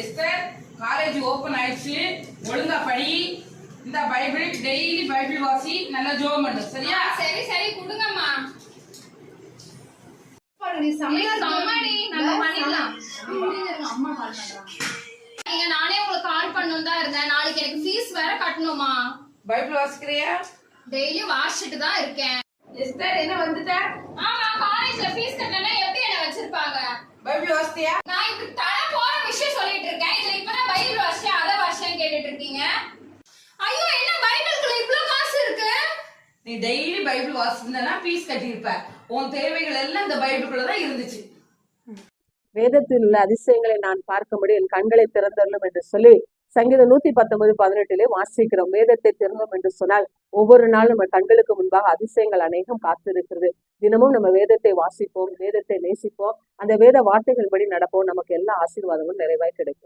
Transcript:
Esther college open ஆயிடுச்சு, ஒழுங்கா படி. இந்த பைபிள் டெய்லி பைபிள் வாசி, நல்லா ஜெபம் பண்ணு, சரியா? சரி சரி கொடுங்கம்மா. நீ சமையல் சம்மடி நம்ம பண்ணிடலாம். அம்மா கால் பண்றாங்க. நீங்க நானே உங்களுக்கு கால் பண்ணனும் தான் இருந்தேன். நாளைக்கு எனக்கு ஃபீஸ் வேற கட்டணுமா? பைபிள் வாசிக்கிறியா? டெய்லி வாசிச்சிட்டு தான் இருக்கேன். எஸ்தர் என்ன வந்துட்ட? ஆமா, காலேஜ்ல ஃபீஸ் கட்டலனா எப்படி என்ன வச்சிருப்பாங்க? பைபிள் வாசித்தியா? நான் இப்ப தலை போற விஷயம் சொல்லிட்டு இருக்கேன். இதுல இப்பதான் பைபிள் வாசிச்சா அத வாசிச்சேன்னு கேட்டுட்டு இருக்கீங்க. ஐயோ, என்ன பைபிளுக்குள்ள இவ்ளோ காசு இருக்கு? நீ டெய்லி பைபிள் வாசிச்சா ஃபீஸ் கட்டியிருப்ப. உன் தேவைகள் எல்லாம் இந்த பைபிளுக்குள்ள தான் இருந்துச்சு. வேதத்தில் உள்ள அதிசயங்களை நான் பார்க்கும்படி என் கண்களை திறந்தரலும் என்று சொல்லி சங்கீதம் 119:18 வாசிக்கிறோம். வேதத்தை திறந்தோம் என்று சொன்னால் ஒவ்வொரு நாளும் நம்ம கண்களுக்கு முன்பாக அதிசயங்கள் அநேகம் காத்திருக்கிறது. தினமும் நம்ம வேதத்தை வாசிப்போம், வேதத்தை நேசிப்போம், அந்த வேத வார்த்தைகள் படி நடப்போம். நமக்கு எல்லா ஆசீர்வாதங்களும் நிறைவாய் கிடைக்கும்.